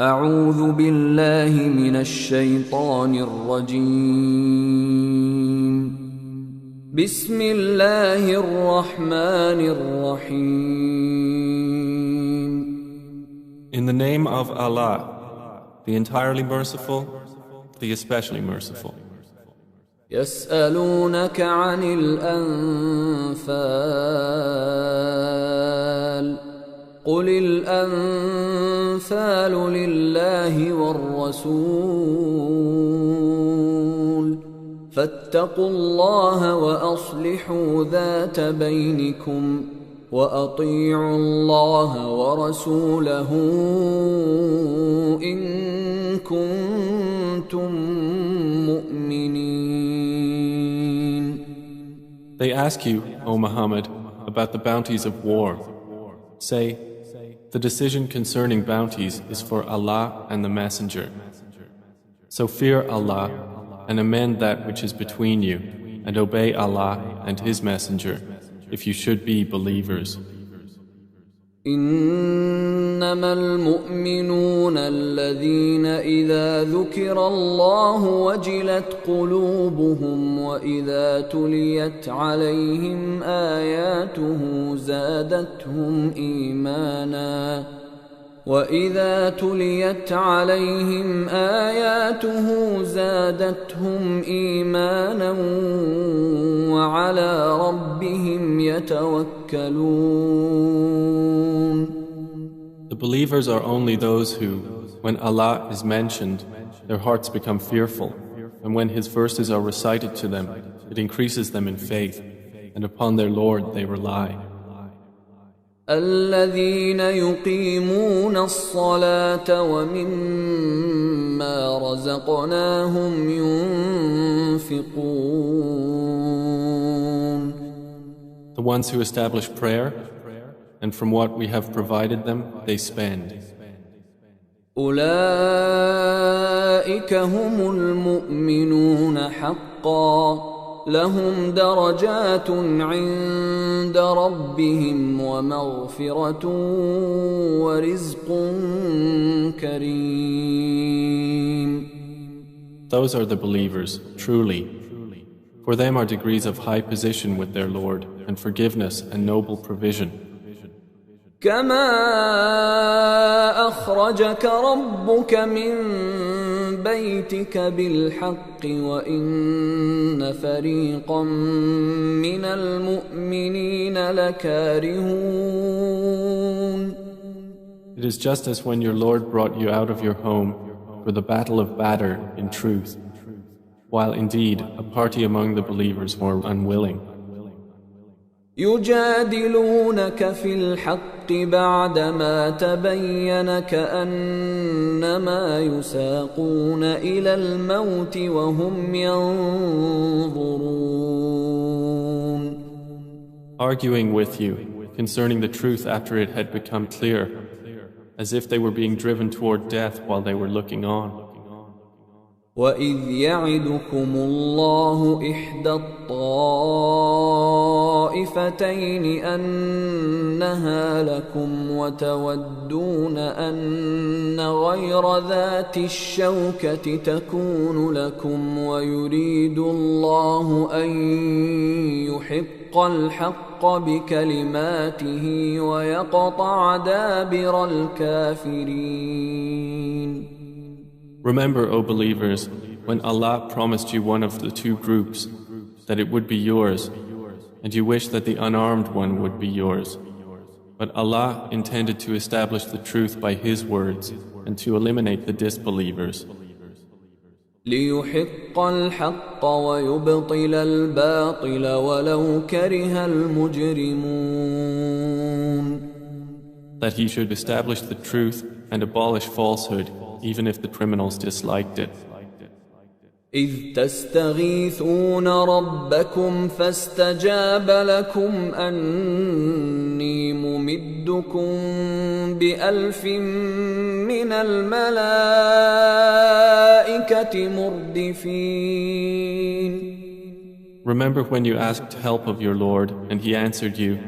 أعوذ بالله من الشيطان الرجيم. بسم الله الرحمن الرحيم. In the name of Allah, the entirely merciful, the especially merciful. يسألونك عن الأنفال قل الأنفال لله والرسول فاتقوا الله وأصلحوا ذات بينكم وأطيعوا الله ورسوله إن كنتم مؤمنين. They ask you, O Muhammad, about the bounties of war. Say, the decision concerning bounties is for Allah and the Messenger. So fear Allah and amend that which is between you, and obey Allah and His Messenger, if you should be believers. إنما المؤمنون الذين إذا ذكر الله وجلت قلوبهم وإذا تليت عليهم آياته زادتهم إيمانا وعلى ربهم يتوكلون. The believers are only those who, when Allah is mentioned, their hearts become fearful, and when His verses are recited to them, it increases them in faith, and upon their Lord they rely. الذين يقيمون الصلاة ومما رزقناهم ينفقون. The ones who establish prayer, and from what we have provided them, they spend. أولئك هم المؤمنون حقا لهم درجات عند ربهم ومغفرة ورزق كريم. Those are the believers, truly. For them are degrees of high position with their Lord, and forgiveness and noble provision. كما أخرجك ربك من بيتك بالحق وإن فريقا من المؤمنين لكارهون. It is just as when your Lord brought you out of your home for the battle of Badr in truth, while indeed a party among the believers were unwilling. يجادلونك في الحق بعدما تبين كأنما يساقون إلى الموت وهم ينظرون. Arguing with you concerning the truth after it had become clear, as if they were being driven toward death while they were looking on. وَإِذْ يَعِدُكُمُ اللَّهُ إِحْدَى الطَّائِفَتَيْنِ أَنَّهَا لَكُمْ وَتَوَدُّونَ أَنَّ غَيْرَ ذَاتِ الشَّوْكَةِ تَكُونُ لَكُمْ وَيُرِيدُ اللَّهُ أَن يُحِقَّ الْحَقَّ بِكَلِمَاتِهِ وَيَقْطَعَ دَابِرَ الْكَافِرِينَ. Remember, O believers, when Allah promised you one of the two groups, that it would be yours, and you wish that the unarmed one would be yours. But Allah intended to establish the truth by His words and to eliminate the disbelievers. ليحق الحق ويبطل الباطل ولو كره المجرمون. That He should establish the truth and abolish falsehood, even if the criminals disliked it. إذ تستغيثون ربكم فاستجاب لكم أني ممدكم بألف من الملائكة مردفين. Remember when you asked help of your Lord and He answered you,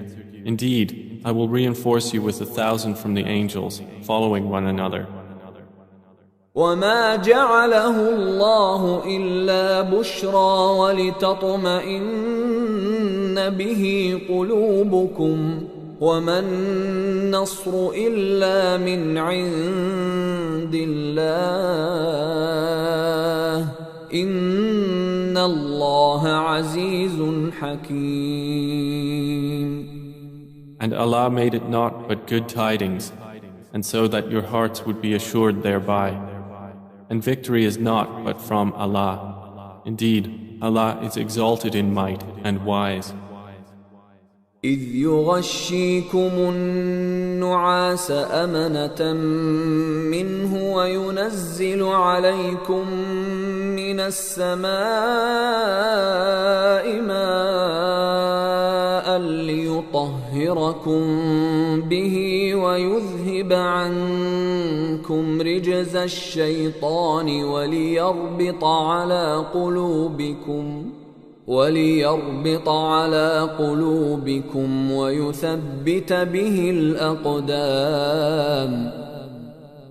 "Indeed, I will reinforce you with 1,000 from the angels, following one another." وما جعله الله إلا بشرى ولتطمئن به قلوبكم وما النصر إلا من عند الله إن الله عزيز حكيم. And Allah made it not but good tidings, and so that your hearts would be assured thereby. And victory is not but from Allah. Indeed, Allah is exalted in might and wise. إذ يغشيكم النعاس أمنة منه وينزل عليكم من السماء ماء ليطهركم به ويذهب عنكم رجز الشيطان وليربط على قلوبكم ويثبت به الأقدام.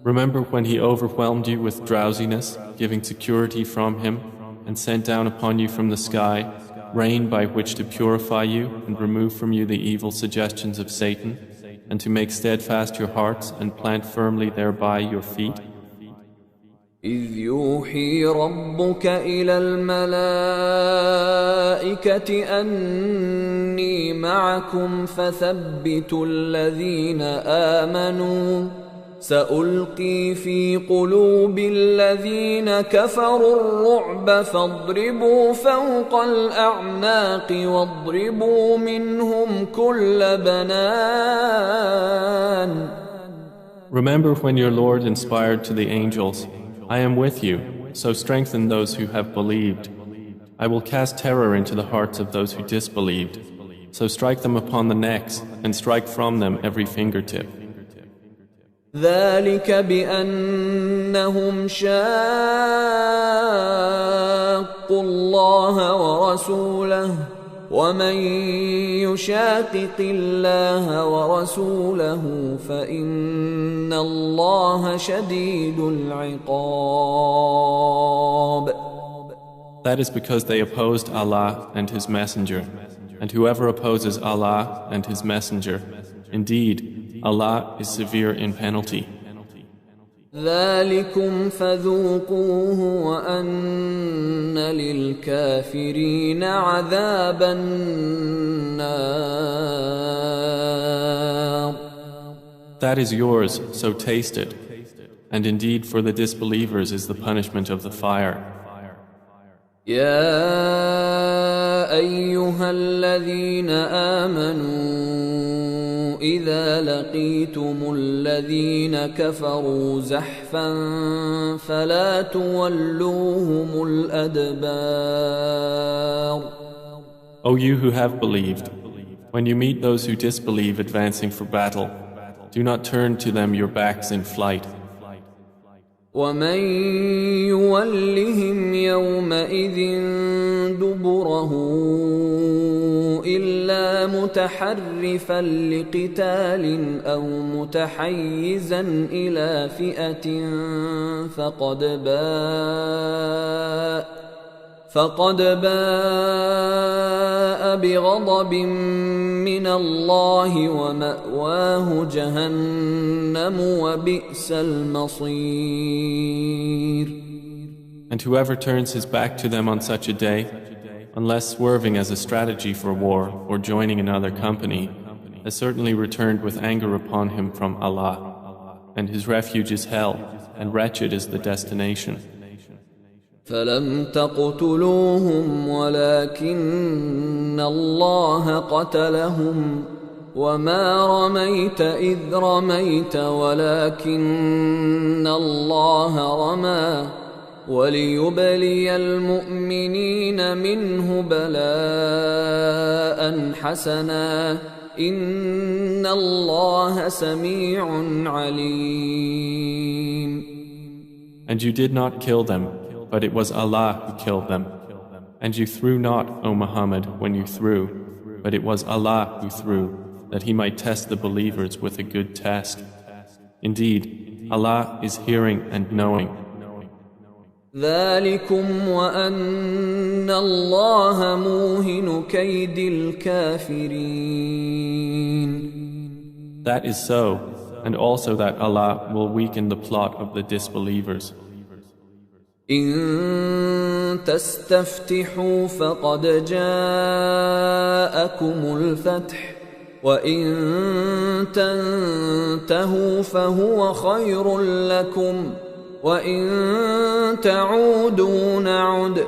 Remember when He overwhelmed you with drowsiness, giving security from Him, and sent down upon you from the sky rain by which to purify you and remove from you the evil suggestions of Satan, and to make steadfast your hearts and plant firmly thereby your feet? إذ يوحي ربك إلى الملائكة أني معكم فثبتوا الذين آمنوا سألقي في قلوب الذين كفروا الرعب فاضربوا فوق الأعناق واضربوا منهم كل بنان. Remember when your Lord inspired to the angels, I am with you, so strengthen those who have believed. I will cast terror into the hearts of those who disbelieved, so strike them upon the necks and strike from them every fingertip. ذلك بأنهم شاقوا الله ورسوله ومن يشاقق الله ورسوله فإن الله شديد العقاب. That is because they opposed Allah and His Messenger, and whoever opposes Allah and His Messenger, indeed, Allah is severe in penalty. ذلكم فذوقوه وأن للكافرين عذاب النار. That is yours, so taste it. And indeed for the disbelievers is the punishment of the fire. يا أيها الذين آمنوا إذا لقيتم الذين كفروا زحفا فلا تولوهم الأدبار. O you who have believed, when you meet those who disbelieve advancing for battle, do not turn to them your backs in flight. ومن يولهم يومئذ دبره إلا متحرفا لقتال أو متحيزا إلى فئة فقد باء بغضب من الله ومأواه جهنم وبئس المصير. And whoever turns his back to them on such a day, unless swerving as a strategy for war or joining another company, has certainly returned with anger upon him from Allah, and his refuge is hell, and wretched is the destination. فلم تقتلوهم ولكن الله قتلهم وما رميت إذ رميت ولكن الله رمى وليبلي المؤمنين منه بلاء حسنا إن الله سميع عليم. And you did not kill them, but it was Allah who killed them. And you threw not, O Muhammad, when you threw, but it was Allah who threw, that He might test the believers with a good test. Indeed, Allah is hearing and knowing. ذلكم وأن الله موهن كيد الكافرين. That is so, and also that Allah will weaken the plot of the disbelievers. إن تستفتحوا فقد جاءكم الفتح وإن تنتهوا فهو خير لكم وإن تعودوا نعد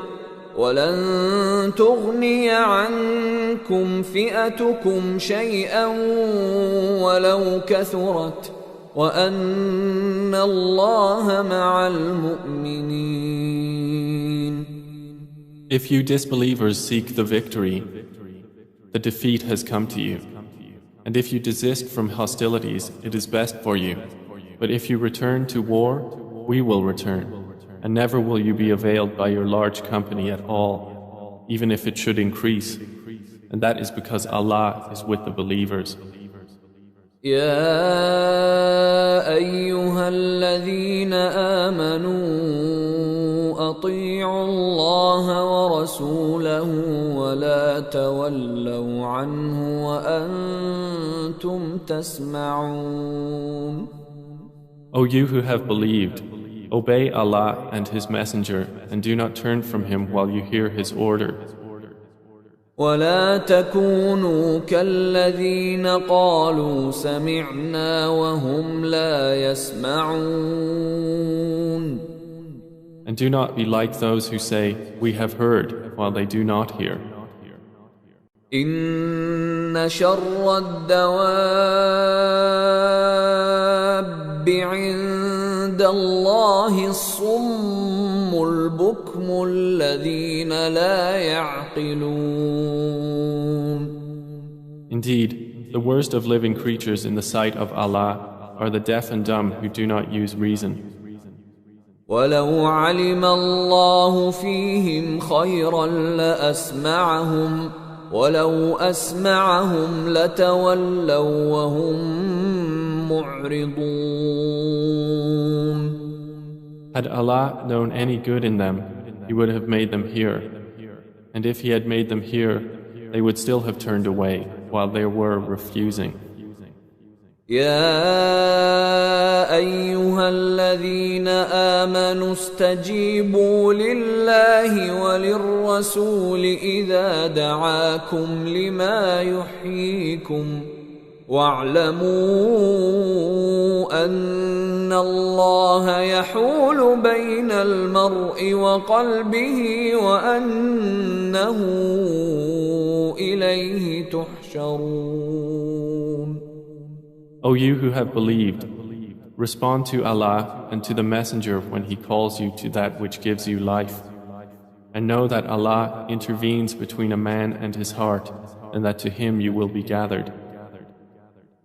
ولن تغني عنكم فئتكم شيئا ولو كثرت وأن الله مع المؤمنين. If you disbelievers seek the victory, the defeat has come to you. And if you desist from hostilities, it is best for you. But if you return to war, we will return. And never will you be availed by your large company at all, even if it should increase. And that is because Allah is with the believers. يا أيها الذين آمنوا أطيعوا الله ورسوله ولا تولوا عنه وأنتم تسمعون. O you who have believed, obey Allah and His Messenger and do not turn from Him while you hear His order. ولا تكونوا كالذين قالوا سمعنا وهم لا يسمعون. And do not be like those who say, we have heard, while they do not hear. إن شر الدواب عند الله الصم البكم الذين لا يعقلون. Indeed, the worst of living creatures in the sight of Allah are the deaf and dumb who do not use reason. ولو علم الله فيهم خيرا لأسمعهم ولو أسمعهم لتولوا وهم معرضون. Had Allah known any good in them, He would have made them hear. And if He had made them hear, they would still have turned away while they were refusing. يا أيها الذين آمنوا استجيبوا لله وللرسول إذا دعاكم لما يحييكم واعلموا أن الله يحول بين المرء وقلبه وأنه إليه تحشرون. O you who have believed, respond to Allah and to the Messenger when He calls you to that which gives you life. And know that Allah intervenes between a man and his heart, and that to Him you will be gathered.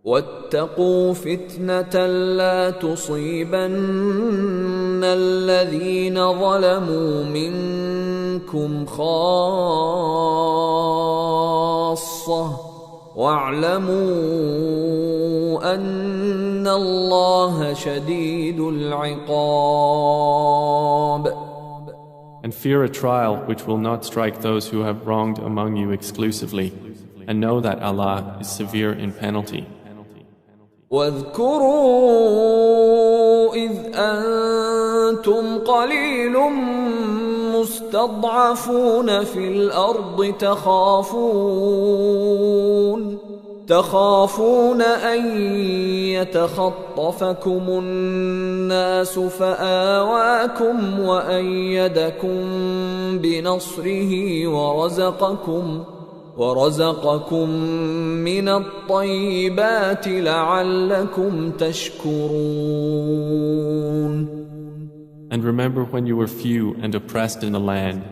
واتقوا فتنة لا تصيبن الذين ظلموا منكم خاصة واعلموا أن الله شديد العقاب. And fear a trial which will not strike those who have wronged among you exclusively, and know that Allah is severe in penalty. واذكروا إذ أنتم قليل مستضعفون في الأرض تخافون أن يتخطفكم الناس فآواكم وأيدكم بنصره ورزقكم من الطيبات لعلكم تشكرون. And remember when you were few and oppressed in the land,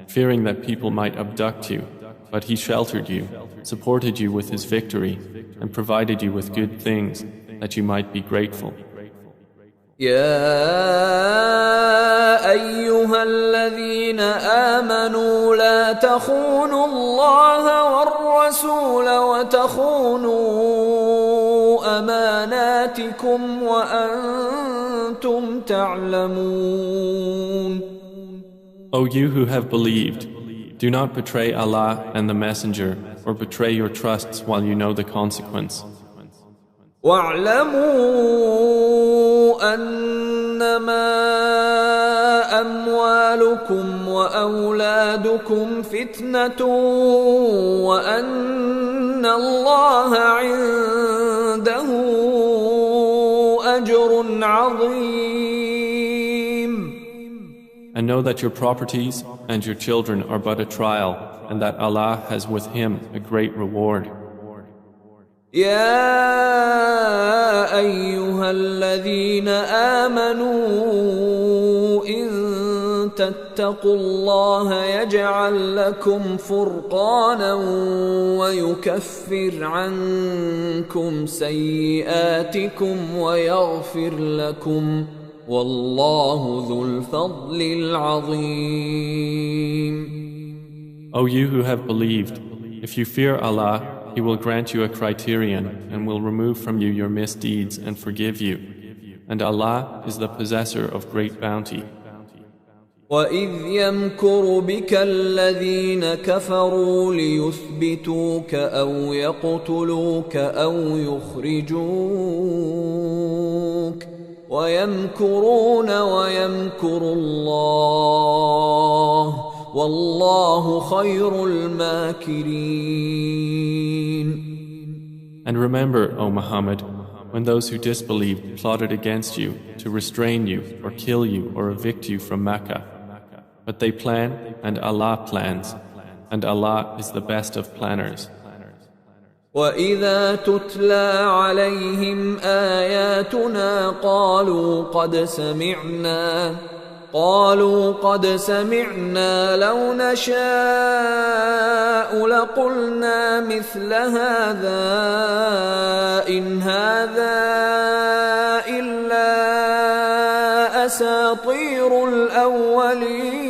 fearing that people might abduct you, but He sheltered you, supported you with His victory, and provided you with good things, that you might be grateful. يا أيها الذين آمنوا لا تخونوا الله والرسول وتخونوا أماناتكم وأنتم تعلمون. O you who have believed, do not betray Allah and the Messenger or betray your trusts while you know the consequence. واعلموا أنما أموالكم وأولادكم فتنة وأن الله عنده أجر عظيم. And know that your properties and your children are but a trial, and that Allah has with Him a great reward. يا أيها الذين آمنوا إن تتقوا الله يجعل لكم فرقانا ويكفر عنكم سيئاتكم ويغفر لكم والله ذو الفضل العظيم. O you who have believed, if you fear Allah, He will grant you a criterion and will remove from you your misdeeds and forgive you. And Allah is the possessor of great bounty. وَإِذْ يَمْكُرُ بِكَ الَّذِينَ كَفَرُوا لِيُثْبِتُوكَ أَوْ يَقْتُلُوكَ أَوْ يُخْرِجُوكَ وَيَمْكُرُونَ وَيَمْكُرُ اللَّهُ وَاللَّهُ خَيْرُ الْمَاكِرِينَ. And remember, O Muhammad, when those who disbelieved plotted against you to restrain you or kill you or evict you from Mecca. But they plan and Allah plans, and Allah is the best of planners. وَإِذَا تُتْلَى عَلَيْهِمْ آيَاتُنَا قالوا قد سمعنا لو نشاء لقلنا مثل هذا إن هذا إلا أساطير الأولين.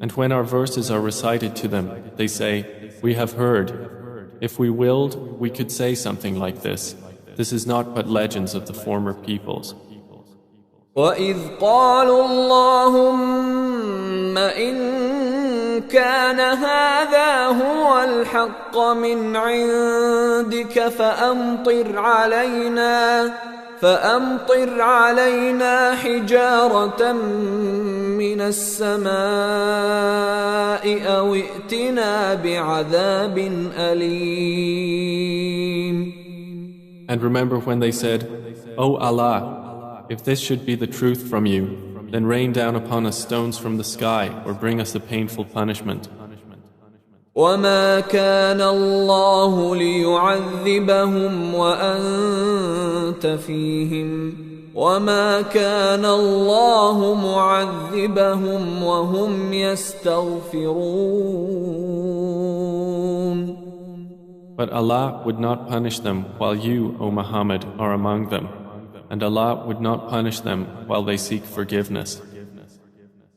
And when our verses are recited to them, they say, "We have heard. If we willed, we could say something like this. This is not but legends of the former peoples." وَإِذْ قَالُوا اللَّهُمَّ إِن كَانَ هَذَا هُوَ الْحَقَّ مِنْ عِندِكَ فَأَمْطِرْ عَلَيْنَا حِجَارَةً مِّنَ السَّمَاءِ أَوْ ائْتِنَا بِعَذَابٍ أَلِيمٍ. And remember when they said, "O Allah, if this should be the truth from you, then rain down upon us stones from the sky or bring us a painful punishment." وَمَا كَانَ اللَّهُ لِيُعَذِّبَهُمْ وَأَنْتَ فِيهِمْ وَمَا كَانَ اللَّهُ مُعَذِّبَهُمْ وَهُمْ يَسْتَغْفِرُونَ. But Allah would not punish them while you, O Muhammad, are among them. And Allah would not punish them while they seek forgiveness.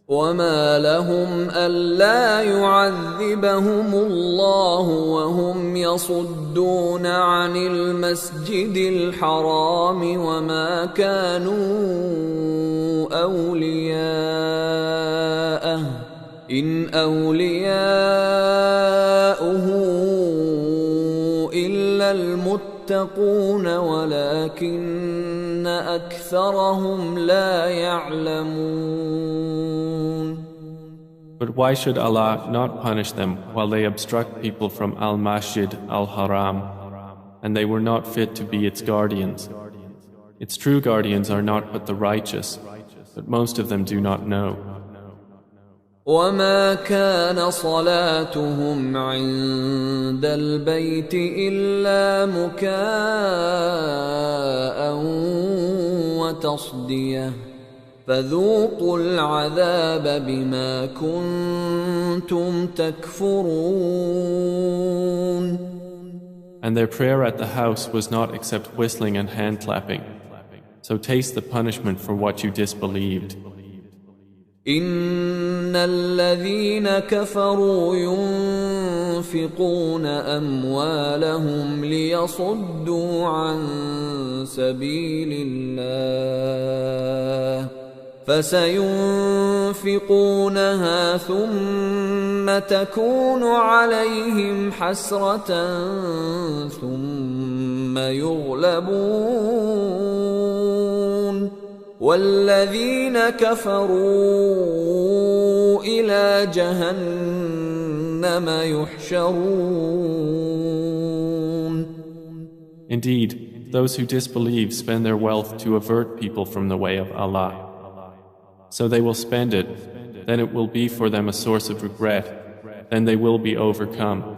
وَمَا لَهُمْ أَلَّا يُعَذِّبَهُمُ اللَّهُ وَهُمْ يَصُدُّونَ عَنِ الْمَسْجِدِ الْحَرَامِ وَمَا كَانُوا أَوْلِيَاءَهُ إِنْ أَوْلِيَاؤُهُ إِلَّا الْمُتَّقُونَ وَلَكِنَّ أَكْثَرَهُمْ لَا يَعْلَمُونَ. But why should Allah not punish them while they obstruct people from Al-Masjid Al-Haram, and they were not fit to be its guardians? Its true guardians are not but the righteous, but most of them do not know. وَمَا كَانَ صَلَاتُهُمْ عِندَ الْبَيْتِ إِلَّا مُكَاءً وَتَصْدِيَةً فَذُوقُوا الْعَذَابَ بِمَا كُنتُمْ تَكْفُرُونَ. And their prayer at the house was not except whistling and hand clapping. So taste the punishment for what you disbelieved. إن الذين كفروا ينفقون أموالهم ليصدوا عن سبيل الله فسينفقونها ثم تكون عليهم حسرة ثم يغلبون والذين كفروا إلى جهنم يحشرون. Indeed, those who disbelieve spend their wealth to avert people from the way of Allah. So they will spend it, then it will be for them a source of regret, then they will be overcome.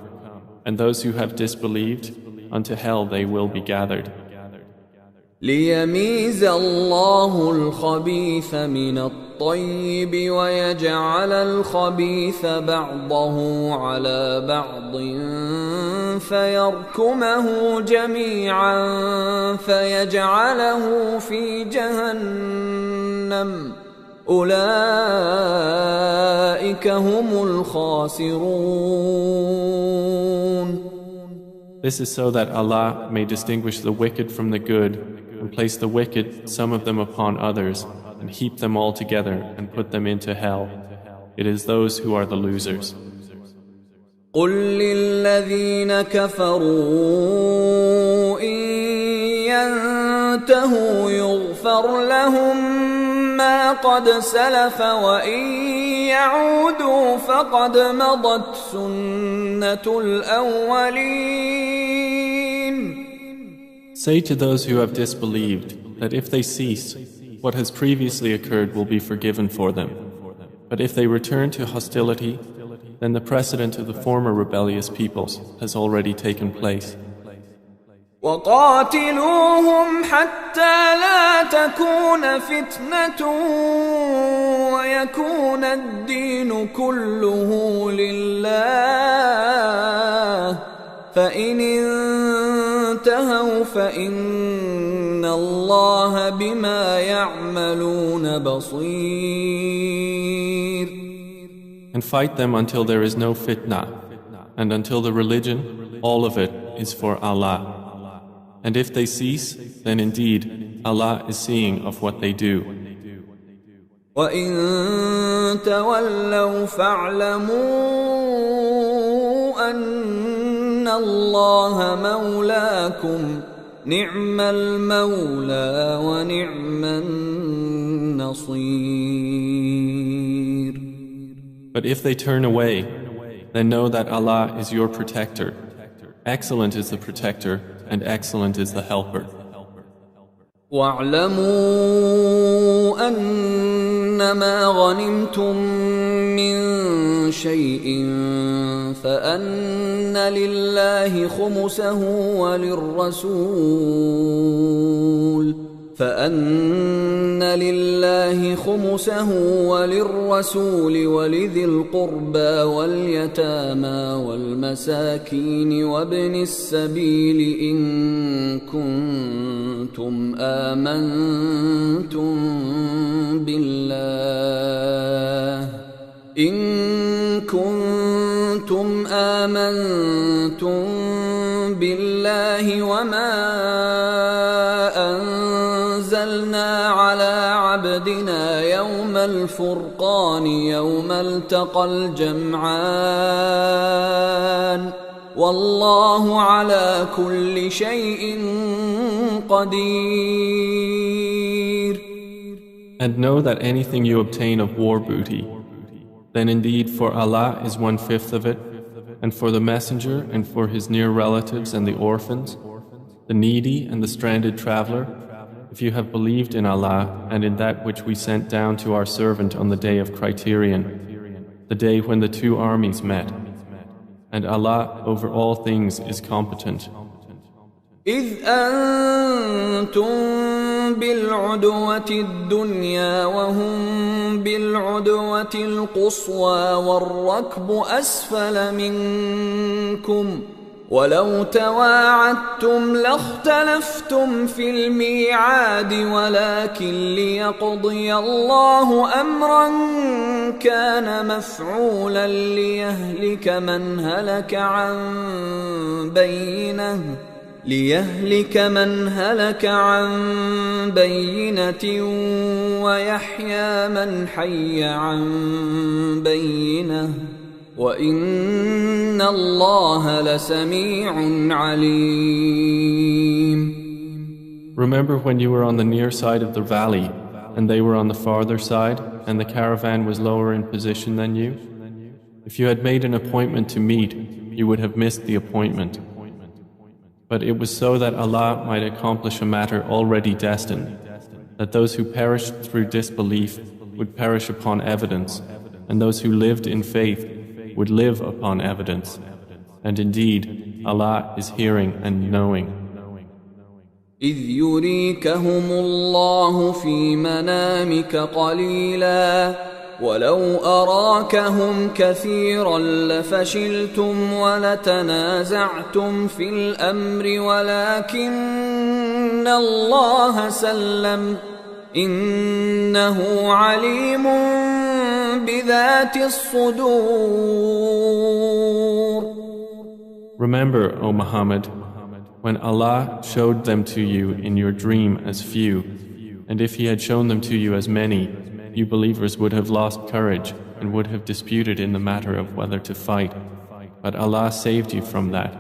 And those who have disbelieved, unto hell they will be gathered. ليميز الله الخبيث من الطيب ويجعل الخبيث بعضه على بعض فيركمه جميعا فيجعله في جهنم أولئك هم الخاسرون. This is so that Allah may distinguish the wicked from the good and place the wicked, some of them upon others, and heap them all together and put them into hell. It is those who are the losers. قل للذين كفروا إن ينتهوا يغفر لهم ما قد سلف وإن يعودوا فقد مضت سنة الأولين. Say to those who have disbelieved that if they cease, what has previously occurred will be forgiven for them. But if they return to hostility, then the precedent of the former rebellious peoples has already taken place. وقاتلوهم حتى لا تكون فتنة ويكون الدين كله لله فإن انتهوا فإن الله بما يعملون بصير. And fight them until there is no fitna, and until the religion, all of it, is for Allah. And if they cease, then indeed Allah is seeing of what they do. وَإِن تَوَلَّوْا فَاعْلَمُوا أَنَّ اللَّهَ مَوْلَاكُمْ نِعْمَ الْمَوْلَى وَنِعْمَ النَّصِيرُ. But if they turn away, then know that Allah is your protector. Excellent is the protector, and excellent is the helper. وَاعْلَمُوا أَنَّمَا غَنِمْتُم مِّن شَيْءٍ فَأَنَّ لِلَّهِ خُمُسَهُ وللرسول ولذي القربى واليتامى والمساكين وابن السبيل إن كنتم آمنتم بالله وما أنزلنا على عبدنا يوم الفرقان يوم التقى الجمعان والله على كل شيء قدير. And know that anything you obtain of war booty, then indeed for Allah is 1/5 of it, and for the messenger and for his near relatives and the orphans, the needy and the stranded traveler, if you have believed in Allah and in that which we sent down to our servant on the day of criterion, the day when the two armies met. And Allah over all things is competent. إذ أنتم بالعدوة الدنيا وهم بالعدوة القصوى والركب أسفل منكم ولو تواعدتم لاختلفتم في الميعاد ولكن ليقضي الله أمرا كان مفعولا ليهلك من هلك عن بينه ليهلك من هلك عن بينة ويحيى من حي عن بينة وإن الله لسميع عليم. Remember when you were on the near side of the valley and they were on the farther side and the caravan was lower in position than you? If you had made an appointment to meet, you would have missed the appointment. But it was so that Allah might accomplish a matter already destined, that those who perished through disbelief would perish upon evidence, and those who lived in faith would live upon evidence. And indeed, Allah is hearing and knowing. إذ يريكهم الله في منامك قليلا ولو أراكهم كثيرا لفشلتم ولتنازعتم في الأمر ولكن الله سلم إنه عليم بذات الصدور. Remember, O Muhammad, when Allah showed them to you in your dream as few, and if He had shown them to you as many, you believers would have lost courage and would have disputed in the matter of whether to fight. But Allah saved you from that.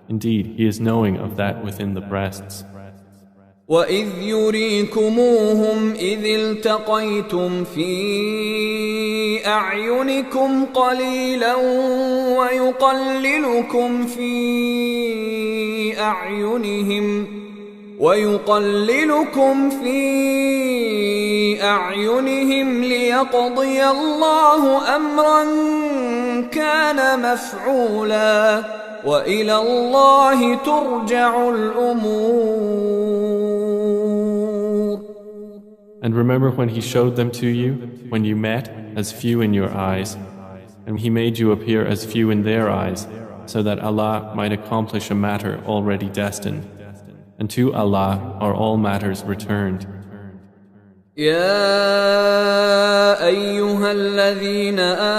Indeed, He is knowing of that within the breasts. وَإِذْ يُرِيكُمُوهُمْ إِذِ الْتَقَيْتُمْ فِي أَعْيُنِكُمْ قَلِيلًا وَيُقَلِّلُكُمْ فِي أَعْيُنِهِمْ لِيَقْضِيَ اللَّهُ أَمْرًا كَانَ مَفْعُولًا وَإِلَى اللَّهِ تُرْجَعُ الْأُمُورُ. And remember when He showed them to you, when you met, as few in your eyes, and He made you appear as few in their eyes, so that Allah might accomplish a matter already destined. And to Allah are all matters returned. يا أيها الذين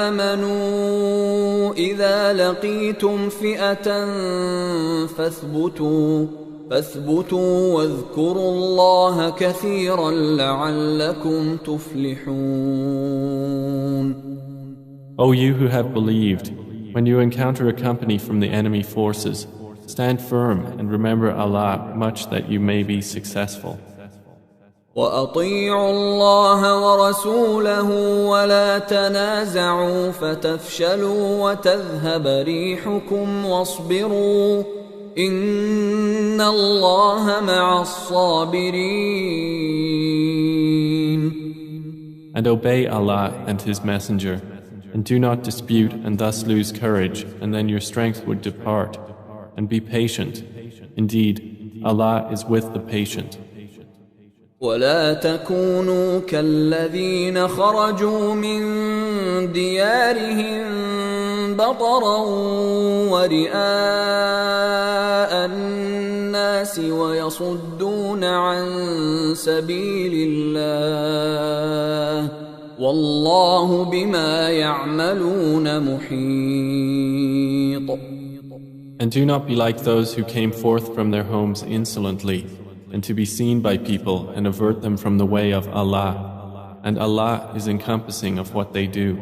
آمنوا إذا لقيتم فئة فاثبتوا واذكروا الله كثيرا لعلكم تفلحون. O you who have believed, when you encounter a company from the enemy forces, stand firm and remember Allah much that you may be successful. وأطيعوا الله ورسوله ولا تنازعوا فتفشلوا وتذهب ريحكم واصبروا إن الله مع الصابرين. And obey Allah and His Messenger, and do not dispute and thus lose courage, and then your strength would depart. And be patient. Indeed, Allah is with the patient. ولا تكونوا كالذين خرجوا من ديارهم بطرا ورئاء الناس ويصدون عن سبيل الله والله بما يعملون محيط. And do not be like those who came forth from their homes insolently, and to be seen by people and avert them from the way of Allah. And Allah is encompassing of what they do.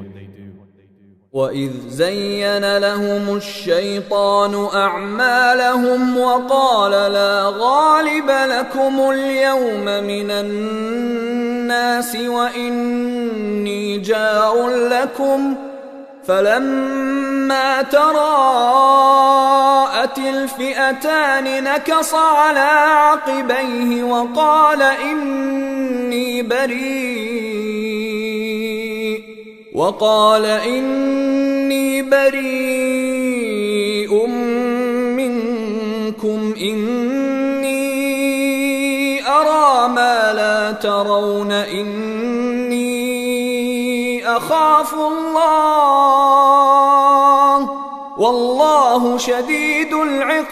وَإِذْ زَيَّنَ لَهُمُ الشَّيْطَانُ أَعْمَالَهُمْ وَقَالَ لَا غَالِبَ لَكُمُ الْيَوْمَ مِنَ النَّاسِ وَإِنِّي جَارٌ لَكُمْ فلما تراءت الفئتان نكص على عقبيه وقال إني بريء منكم إني أرى ما لا ترون إني أخاف الله والله شديد العقاب.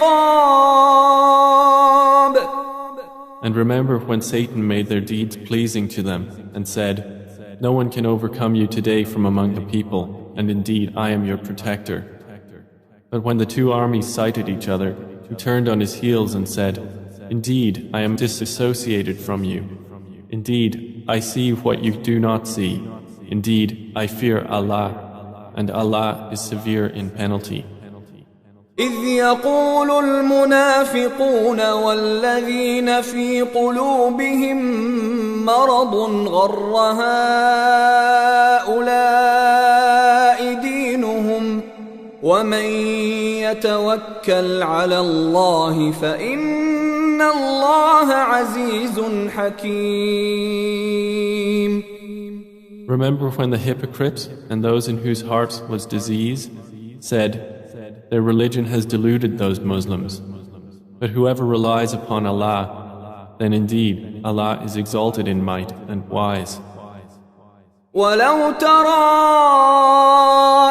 And remember when Satan made their deeds pleasing to them and said, "No one can overcome you today from among the people, and indeed I am your protector." But when the two armies sighted each other, who turned on his heels and said, "Indeed, I am disassociated from you. Indeed, I see what you do not see. Indeed, I fear Allah, and Allah is severe in penalty." إذ يقول المنافقون والذين في قلوبهم مرض غر هؤلاء دينهم ومن يتوكل على الله فإن الله عزيز حكيم. Remember when the hypocrites and those in whose hearts was disease said, "Their religion has deluded those Muslims. But whoever relies upon Allah, then indeed Allah is exalted in might and wise." ولو ترى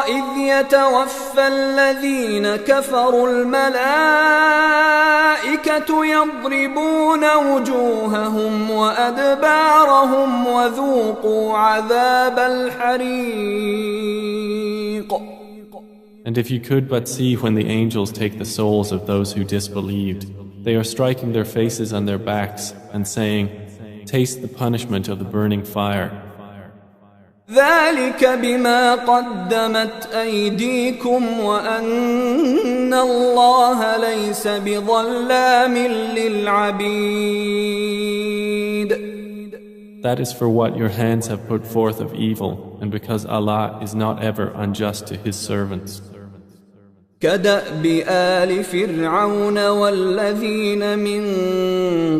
إذ يتوفى الذين كفروا الملائكة يضربون وجوههم وأدبارهم وذوقوا عذاب الحريق. And if you could but see when the angels take the souls of those who disbelieved, they are striking their faces on their backs and saying, "Taste the punishment of the burning fire." ذلك بما قدمت أيديكم وأن الله ليس بظلام للعبيد. That is for what your hands have put forth of evil, and because Allah is not ever unjust to His servants. كدأب آل فرعون والذين من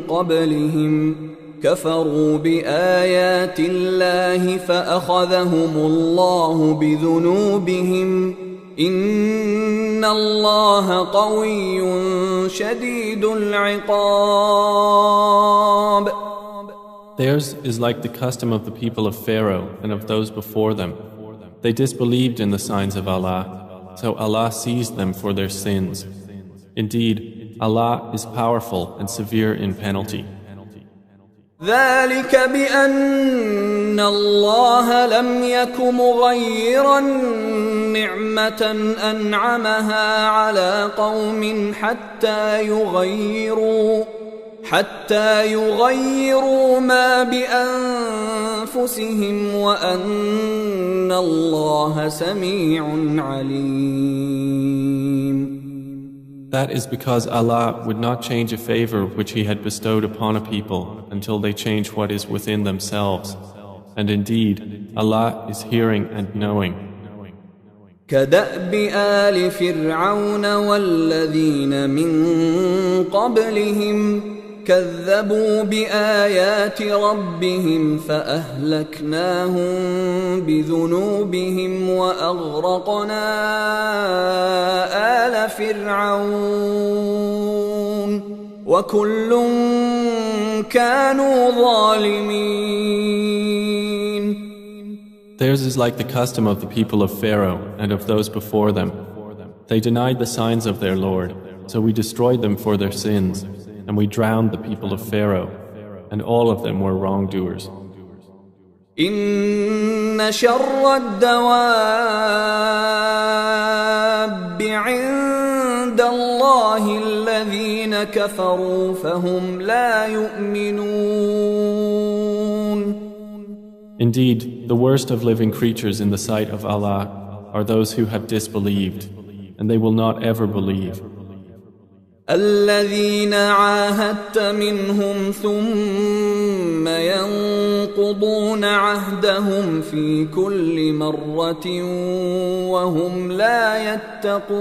قبلهم كفروا بآيات الله فأخذهم الله بذنوبهم إن الله قوي شديد العقاب. Theirs is like the custom of the people of Pharaoh and of those before them. They disbelieved in the signs of Allah, so Allah seized them for their sins. Indeed, Allah is powerful and severe in penalty. ذلك بأن الله لم يك مغيرا نعمة أنعمها على قوم حتى يغيروا ما بأنفسهم وأن الله سميع عليم. That is because Allah would not change a favor which He had bestowed upon a people until they change what is within themselves. And indeed, Allah is hearing and knowing. كدأب آل فرعون والذين من قبلهم كذبوا بآيات ربهم فأهلكناهم بذنوبهم وأغرقنا آل فرعون وكل كانوا ظالمين. Theirs is like the custom of the people of Pharaoh and of those before them. They denied the signs of their Lord, so we destroyed them for their sins. And we drowned the people of Pharaoh, and all of them were wrongdoers. إن شر الدواب عند الله الذين كفروا فهم لا يؤمنون. Indeed, the worst of living creatures in the sight of Allah are those who have disbelieved, and they will not ever believe. الذين عاهدت منهم ثم ينقضون عهدهم في كل مرة وهم لا يتقون.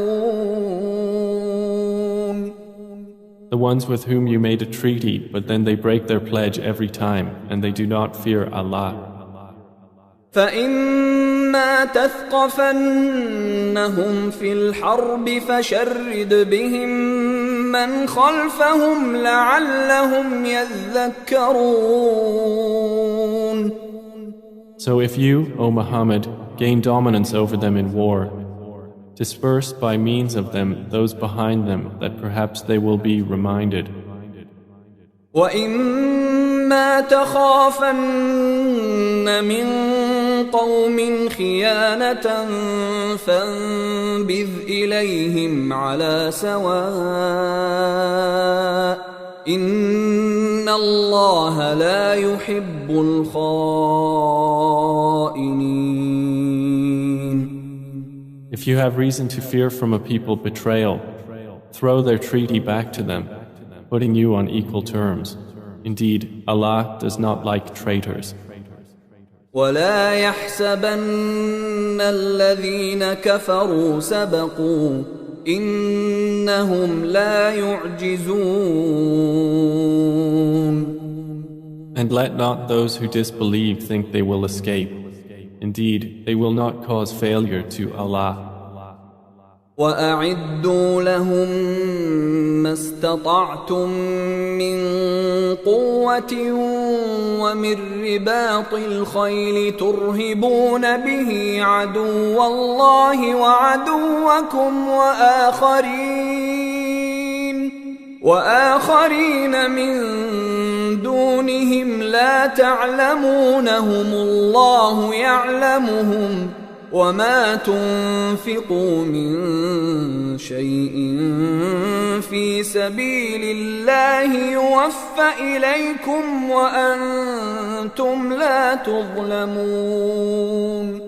The ones with whom you made a treaty, but then they break their pledge every time, and they do not fear Allah. فإما تثقفنهم في الحرب فشرد بهم من خلفهم لعلهم يذكرون. So if you, O Muhammad, gain dominance over them in war, disperse by means of them those behind them that perhaps they will be reminded. وإما تخافن من قوم خيانة فانبذ إليهم على سواء إن الله لا يحب الخائنين. If you have reason to fear from a people betrayal, throw their treaty back to them, putting you on equal terms. Indeed, Allah does not like traitors. ولا يحسبن الذين كفروا سبقوا إنهم لا يعجزون. And let not those who disbelieve think they will escape. Indeed, they will not cause failure to Allah. وأعدوا لهم ما استطعتم من قوة ومن رباط الخيل ترهبون به عدو الله وعدوكم وآخرين من دونهم لا تعلمونهم الله يعلمهم وما تنفقوا من شيء في سبيل الله يوفى إليكم وأنتم لا تظلمون.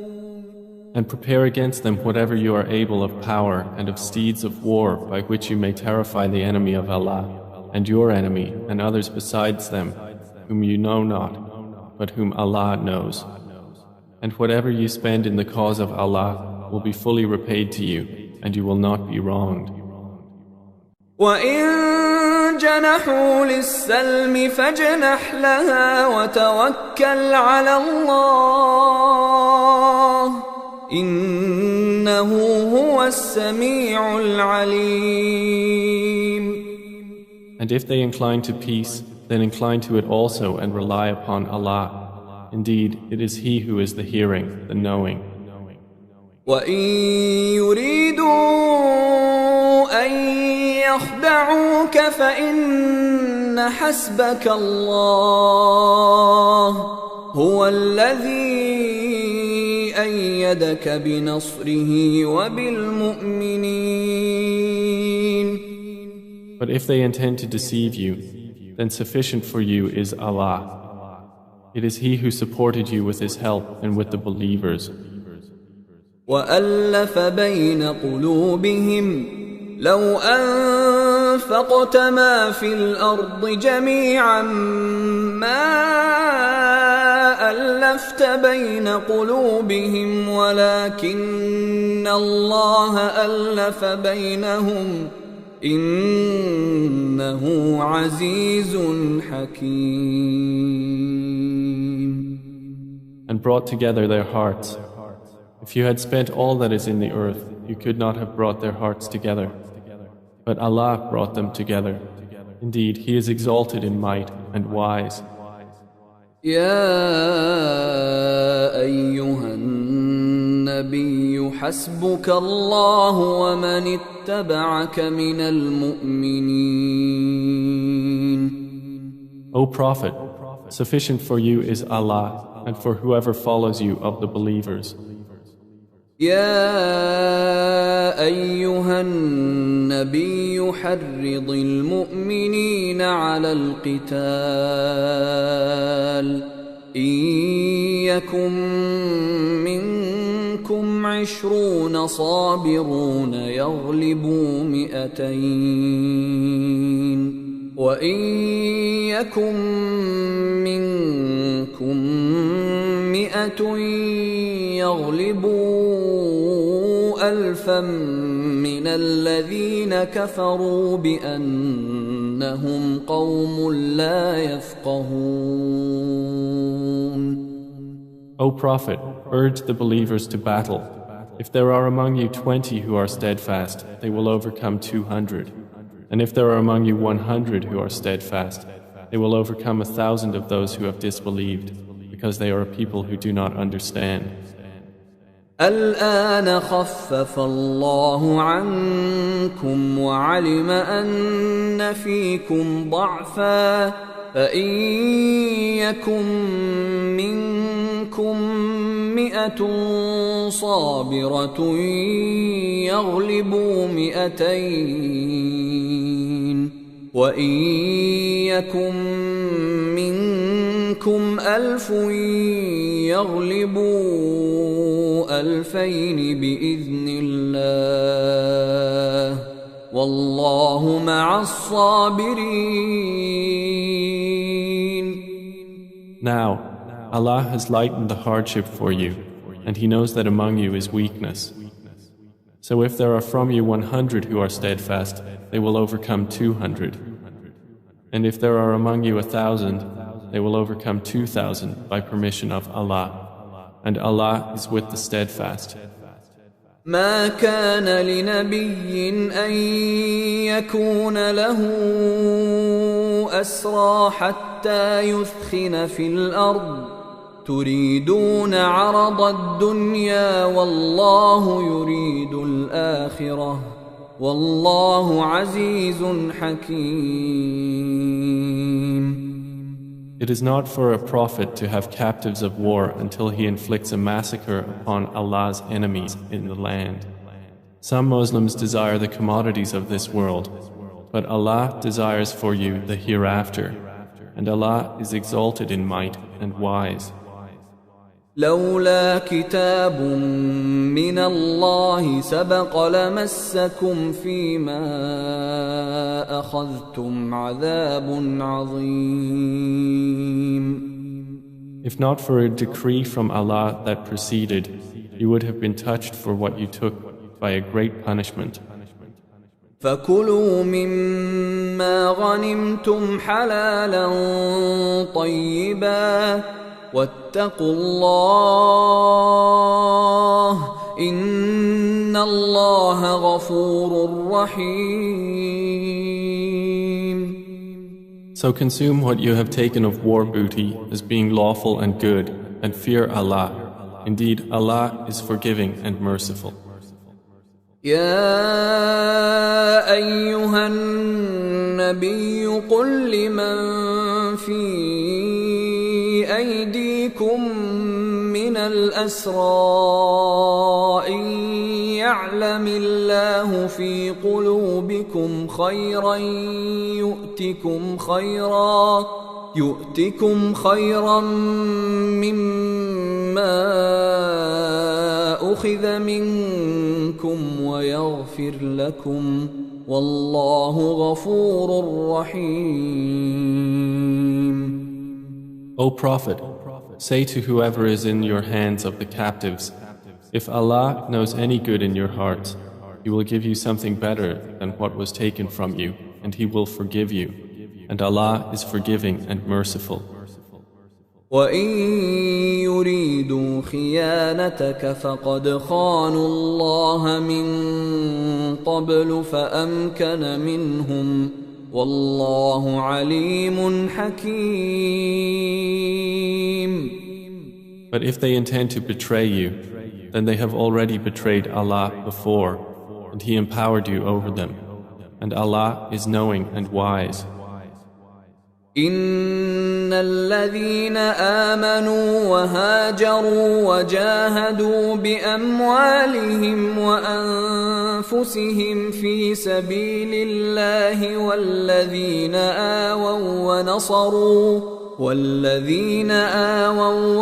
And prepare against them whatever you are able of power and of steeds of war by which you may terrify the enemy of Allah and your enemy and others besides them whom you know not but whom Allah knows. And whatever you spend in the cause of Allah will be fully repaid to you, and you will not be wronged. وَإِن جَنَحُوا لِلسَّلْمِ فَاجْنَحْ لَهَا وَتَوَكَّلْ عَلَى اللَّهِ إِنَّهُ هُوَ السَّمِيعُ الْعَلِيمُ. And if they incline to peace, then incline to it also and rely upon Allah. Indeed, it is He who is the hearing, the knowing. وَإِن يُرِيدُوا أَن يَخْدَعُوكَ فَإِنَّ حَسْبَكَ اللَّهُ هُوَ الَّذِي أَيَّدَكَ بِنَصْرِهِ وَبِالْمُؤْمِنِينَ. But if they intend to deceive you, then sufficient for you is Allah. It is He who supported you with His help and with the believers. وَأَلَّفَ بَيْنَ قُلُوبِهِمْ لَوْ أَنفَقْتَ مَا فِي الْأَرْضِ جَمِيعًا مَا أَلَّفْتَ بَيْنَ قُلُوبِهِمْ وَلَكِنَّ اللَّهَ أَلَّفَ بَيْنَهُمْ إِنَّهُ عَزِيزٌ حَكِيمٌ. And brought together their hearts. If you had spent all that is in the earth, you could not have brought their hearts together. But Allah brought them together. Indeed, He is exalted in might and wise. يا أيها النبي حسبك الله ومن اتبعك من المؤمنين. O Prophet, sufficient for you is Allah and for whoever follows you of the believers. يا أيها النبي حرض المؤمنين على القتال إن يكن منكم 20 صابرون يغلبوا 200 وإن يكن منكم 100 يغلبوا 1000 من الذين كفروا بأنهم قوم لا يفقهون. O Prophet, urge the believers to battle. If there are among you 20 who are steadfast, they will overcome 200. And if there are among you 100 who are steadfast, they will overcome 1,000 of those who have disbelieved, because they are a people who do not understand. الآن خفف الله عنكم وعلم أن فيكم ضعفا فإن يكن منكم 100 صابرة يغلبوا 200 وإن يكن منكم 1000 يغلبوا 2000 بإذن الله والله مع الصابرين. Now, Allah has lightened the hardship for you, and He knows that among you is weakness. So if there are from you 100 who are steadfast, they will overcome 200. And if there are among you 1,000, they will overcome 2,000 by permission of Allah. And Allah is with the steadfast. ما كان لنبي أن يكون له أسرى حتى يثخن في الأرض تريدون عرض الدنيا والله يريد الآخرة والله عزيز حكيم. It is not for a prophet to have captives of war until he inflicts a massacre upon Allah's enemies in the land. Some Muslims desire the commodities of this world, but Allah desires for you the hereafter, and Allah is exalted in might and wise. لولا كتاب من الله سبق لمسكم فيما أخذتم عذاب عظيم. If not for a decree from Allah that preceded, you would have been touched for what you took by a great punishment. فكلوا مما غنمتم حلالا طيبا واتقوا الله إن الله غفور رحيم. So consume what you have taken of war booty as being lawful and good, and fear Allah. Indeed, Allah is forgiving and merciful. يا أيها النبي قل لمن في أيديكم من الأسرى إن يعلم الله في قلوبكم خيرا يؤتكم خيرا مما أخذ منكم ويغفر لكم والله غفور رحيم. O Prophet, say to whoever is in your hands of the captives, if Allah knows any good in your hearts, He will give you something better than what was taken from you, and He will forgive you, and Allah is forgiving and merciful. وَإِن يُرِيدُوا خِيَانَتَكَ فَقَدْ خَانُوا اللَّهَ مِن قَبْلُ فَأَمْكَنَ مِنْهُمْ وَاللَّهُ عَلِيمٌ حَكِيمٌ. But if they intend to betray you, then they have already betrayed Allah before, and He empowered you over them, and Allah is knowing and wise. إن الذين آمنوا وهاجروا وجاهدوا بأموالهم وأنفسهم في سبيل الله والذين آووا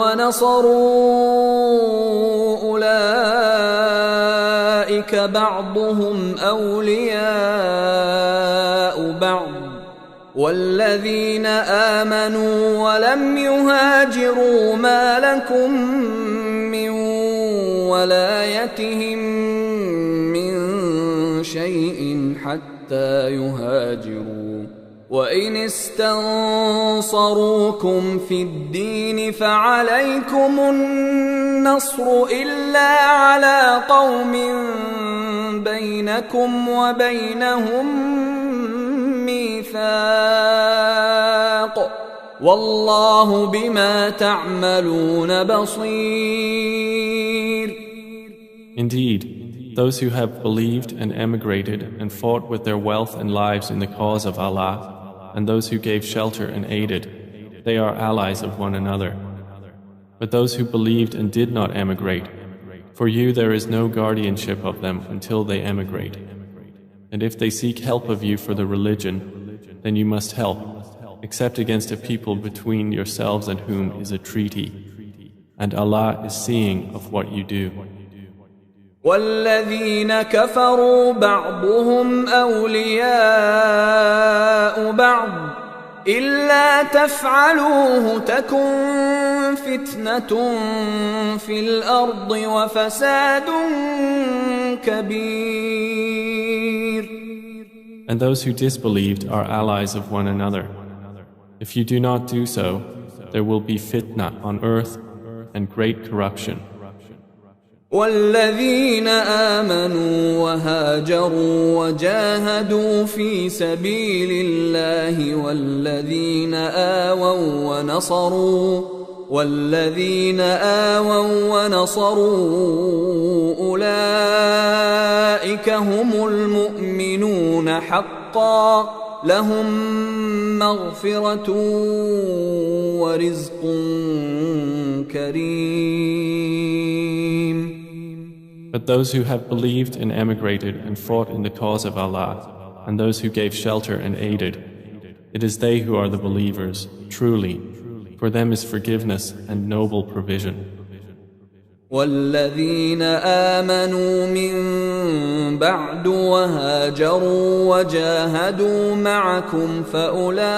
ونصروا أولئك بعضهم أولياء بعض والذين آمنوا ولم يهاجروا ما لكم من ولايتهم من شيء حتى يهاجروا وإن استنصروكم في الدين فعليكم النصر إلا على قوم بينكم وبينهم ميثاق والله بما تعملون بصير. Indeed, those who have believed and emigrated and fought with their wealth and lives in the cause of Allah, and those who gave shelter and aided, they are allies of one another. But those who believed and did not emigrate, for you there is no guardianship of them until they emigrate. And if they seek help of you for the religion, then you must help, except against a people between yourselves and whom is a treaty. And Allah is seeing of what you do. والذين كفروا بعضهم أولياء بعض إلا تفعلوه تكن فتنة في الأرض وفساد كبير. And those who disbelieved are allies of one another. If you do not do so, there will be fitna on earth and great corruption. والذين آمنوا وهاجروا وجاهدوا في سبيل الله والذين آووا ونصروا أولئك هم المؤمنون حقا لهم مغفرة ورزق كريم. But those who have believed and emigrated and fought in the cause of Allah, and those who gave shelter and aided, it is they who are the believers, truly. For them is forgiveness and noble provision. والذين آمنوا من بعد وهاجروا وجاهدوا معكم فأولئك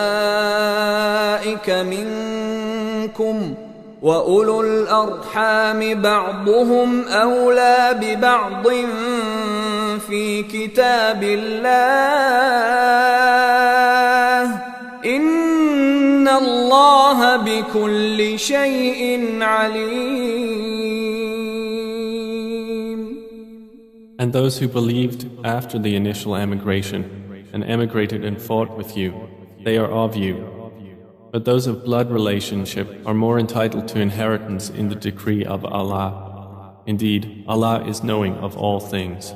منكم وأولو الأرحام بعضهم أولى ببعض في كتاب الله إن الله بكل شيء عليم. And those who believed after the initial emigration and emigrated and fought with you, they are of you. But those of blood relationship are more entitled to inheritance in the decree of Allah. Indeed, Allah is knowing of all things.